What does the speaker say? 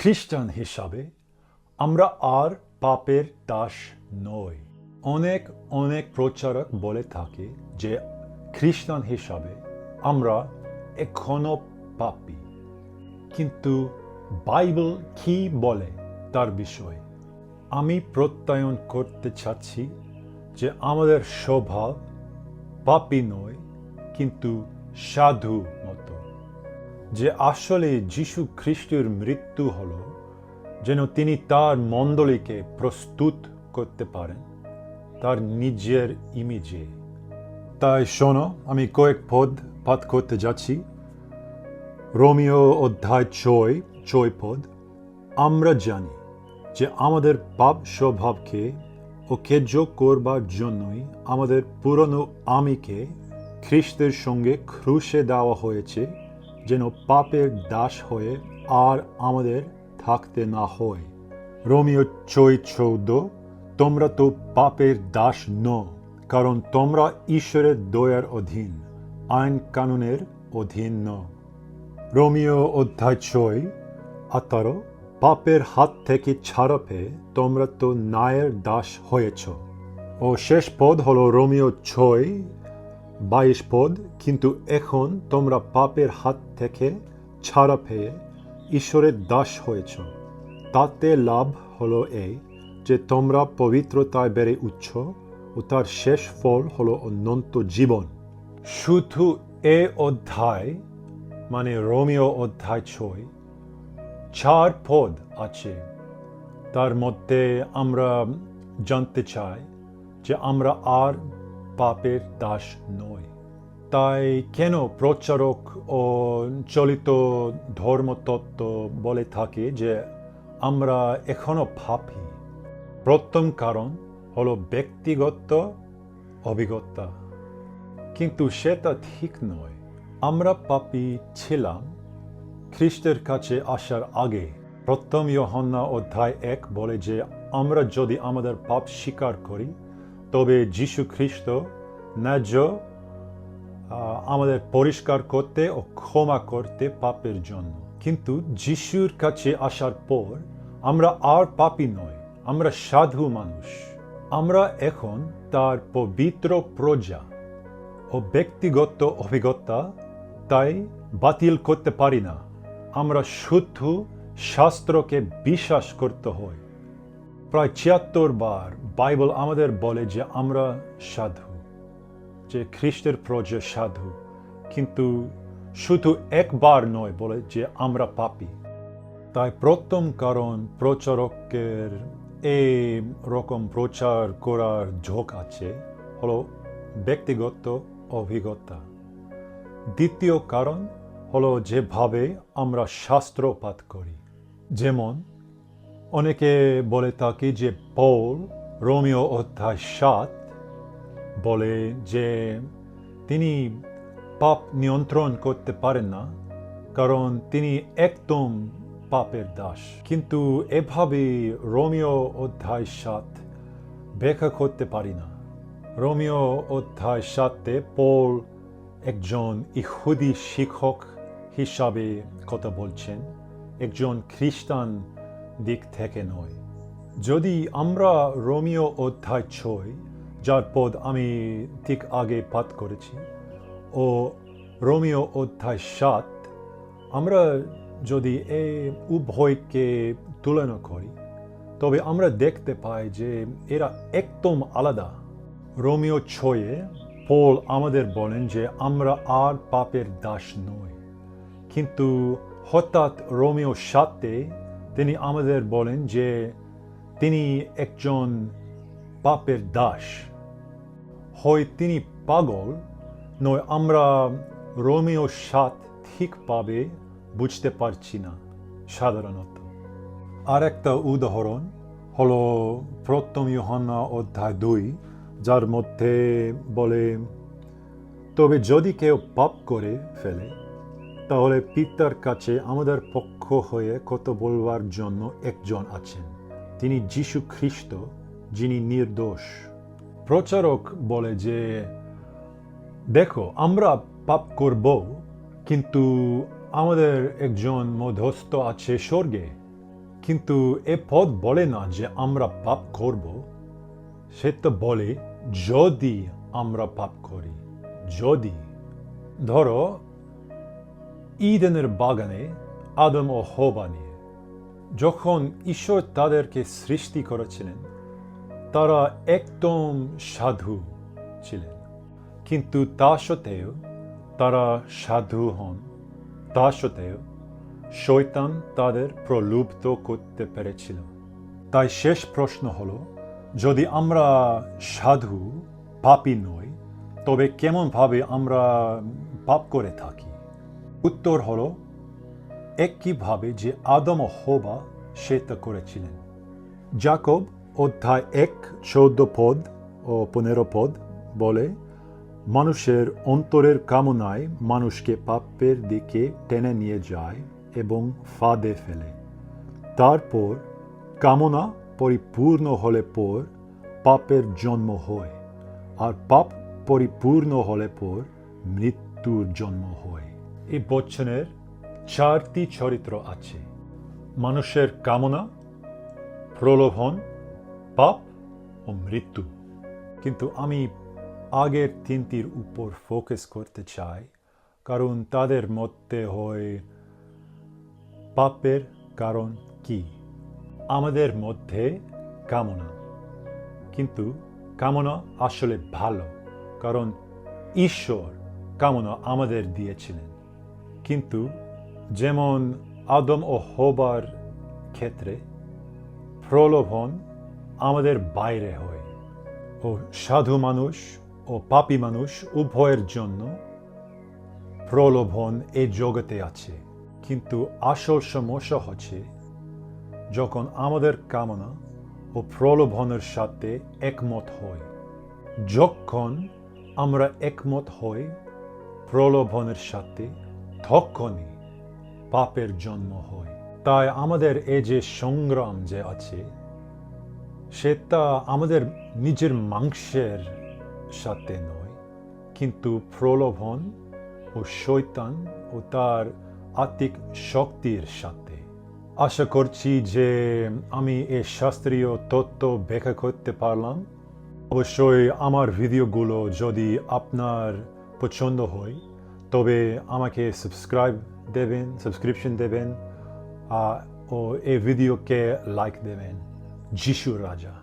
খ্রিস্টান হিসাবে আমরা আর পাপের দাস নই। অনেক অনেক প্রচারক বলে থাকে যে খ্রিস্টান হিসাবে আমরা এখনো পাপী, কিন্তু বাইবেল কি বলে তার বিষয়ে আমি প্রত্যয়ন করতে চাচ্ছি যে আমাদের স্বভাব পাপী নয়, কিন্তু সাধু মতো। যে আসলে যীশু খ্রিস্টের মৃত্যু হলো যেন তিনি তার মণ্ডলীকে প্রস্তুত করতে পারেন তার নিজের ইমেজে। তাই শোনো, আমি কয়েক পদ পাঠ করতে যাচ্ছি। রোমিও অধ্যায় 6 পদ। আমরা জানি যে আমাদের পাপ স্বভাবকে অকেজ করবার জন্যই আমাদের পুরনো আমিকে খ্রিস্টের সঙ্গে ক্রুশে দেওয়া হয়েছে, যেন পাপের দাস হয়ে আর আমাদের থাকতে না হয়। রোমিও 6:14। তোমরা তো পাপের দাস নও, কারণ তোমরা ঈশ্বরের দয়ার অধীন, আইন কানুনের অধীন নও। রোমিও অধ্যায় 6:18। পাপের হাত থেকে ছাড়া পেয়ে তোমরা তো ন্যায়ের দাস হয়েছ। ও শেষ পদ হলো রোমিও 6:22 পদ। কিন্তু এখন তোমরা পাপের হাত থেকে ছাড়া পেয়ে ঈশ্বরের দাস হয়েছ। তাতে লাভ হলো এই যে তোমরা পবিত্রতায় বেড়ে উঠছ ও তার শেষ ফল হলো অনন্ত জীবন। শুধু এ অধ্যায় মানে রোমিও অধ্যায় 4 পদ আছে। তার মধ্যে আমরা জানতে চাই যে আমরা আর পাপের দাস নই। তাই কেন প্রচারক ও চলিত ধর্মতত্ত্ব বলে থাকে যে আমরা এখনো পাপী? প্রথম কারণ হলো ব্যক্তিগত অভিজ্ঞতা, কিন্তু সেটা ঠিক নয়। আমরা পাপী ছিলাম খ্রিস্টের কাছে আসার আগে। প্রথম ইউহান্না অধ্যায় 1 বলে যে আমরা যদি আমাদের পাপ স্বীকার করি তবে যীশু খ্রিস্ট ন্যায্য আমাদের পরিষ্কার করতে ও ক্ষমা করতে পাপের জন্য। কিন্তু যিশুর কাছে আসার পর আমরা আর পাপী নই, আমরা সাধু মানুষ। আমরা এখন তার পবিত্র প্রজা ও ব্যক্তিগত অভিজ্ঞতা তাই বাতিল করতে পারি না। আমরা শুদ্ধ শাস্ত্রকে বিশ্বাস করতে হয়। প্রায় ৭৬ বার বাইবেল আমাদের বলে যে আমরা সাধু, যে খ্রিস্টের প্রজা সাধু, কিন্তু শুধু একবার নয় বলে যে আমরা পাপী। তাই প্রথম কারণ প্রচারকের এই রকম প্রচার করার ঝোঁক আছে হলো ব্যক্তিগত অভিজ্ঞতা। দ্বিতীয় কারণ হলো যেভাবে আমরা শাস্ত্র পাঠ করি। যেমন অনেকে বলে থাকে যে পৌল রোমিও অধ্যায় 7 বলে যে তিনি পাপ নিয়ন্ত্রণ করতে পারেন না, কারণ তিনি একদম পাপের দাস। কিন্তু এভাবে রোমিও অধ্যায় 7 ব্যাখ্যা করতে পারি না। রোমিও অধ্যায় 7-এ পৌল একজন ইহুদি শিক্ষক হিসাবে কথা বলছেন, একজন খ্রিস্টান দিক থেকে নয়। যদি আমরা রোমিও অধ্যায় 6, যার পদ আমি ঠিক আগে পাঠ করেছি, ও রোমিও অধ্যায় 7 আমরা যদি এই উভয়কে তুলনা করি, তবে আমরা দেখতে পাই যে এরা একদম আলাদা। রোমিও 6-এ পৌল আমাদের বলেন যে আমরা আর পাপের দাস নই, কিন্তু হঠাৎ রোমিও 7-এ তিনি আমাদের বলেন যে তিনি একজন পাপের দাস। হয় তিনি পাগল, নয় আমরা রোমিও 7 ঠিকভাবে বুঝতে পারছি না সাধারণত। আর একটা উদাহরণ হলো প্রথম ইউহান্না অধ্যায় 2, যার মধ্যে বলে, তবে যদি কেউ পাপ করে ফেলে তাহলে পিতার কাছে আমাদের পক্ষ হয়ে কথা বলবার জন্য একজন আছেন, তিনি যীশু খ্রিস্ট, যিনি নির্দোষ। প্রচারক বলে যে দেখো আমরা পাপ করব, কিন্তু আমাদের একজন মধ্যস্থ আছে স্বর্গে, কিন্তু এ পদ বলে না যে আমরা পাপ করব, সে তো বলে যদি আমরা পাপ করি। যদি ধরো ইডেনের বাগানে আদম ও হওয়া নিয়ে, যখন ঈশ্বর তাদেরকে সৃষ্টি করেছিলেন তারা একদম সাধু ছিলেন, কিন্তু তা সত্ত্বেও তারা সাধু হন, তা সত্ত্বেও শয়তান তাদের প্রলুব্ধ করতে পেরেছিল। তাই শেষ প্রশ্ন হলো, যদি আমরা সাধু পাপী নই, তবে কেমনভাবে আমরা পাপ করে থাকি? উত্তর হলো একইভাবে যে আদম ও হওয়া সেটা করেছিলেন। যাকব অধ্যায় 1:14 পদ ও 15 পদ বলে, মানুষের অন্তরের কামনায় মানুষকে পাপের দিকে টেনে নিয়ে যায় এবং ফাঁদে ফেলে। তারপর কামনা পরিপূর্ণ হলে পর পাপের জন্ম হয়, আর পাপ পরিপূর্ণ হলে পর মৃত্যুর জন্ম হয়। এই বচনের 4টি চরিত্র আছে: মানুষের কামনা, প্রলোভন, পাপ ও মৃত্যু। কিন্তু আমি আগের 3টির উপর ফোকাস করতে চাই, কারণ তাদের মধ্যে হয় পাপের কারণ কি? আমাদের মধ্যে কামনা, কিন্তু কামনা আসলে ভালো, কারণ ঈশ্বর কামনা আমাদের দিয়েছিলেন। কিন্তু যেমন আদম ও হওয়ার ক্ষেত্রে প্রলোভন আমাদের বাইরে হয়, ও সাধু মানুষ ও পাপী মানুষ উভয়ের জন্য প্রলোভন এই জগতে আছে। কিন্তু আসল সমস্যা হচ্ছে যখন আমাদের কামনা ও প্রলোভনের সাথে একমত হয়। যখন আমরা একমত হই প্রলোভনের সাথে, তখনই পাপের জন্ম হয়। তাই আমাদের এই যে সংগ্রাম যে আছে, সেটা আমাদের নিজের মাংসের সাথে নয়, কিন্তু প্রলোভন ও শয়তান ও তার আত্মিক শক্তির সাথে। আশা করছি যে আমি এই শাস্ত্রীয় তত্ত্ব ব্যাখ্যা করতে পারলাম। অবশ্যই আমার ভিডিওগুলো যদি আপনার পছন্দ হয়, তবে আমাকে সাবস্ক্রিপশন দেবেন ও এই ভিডিওকে লাইক দেবেন। যিশু রাজা।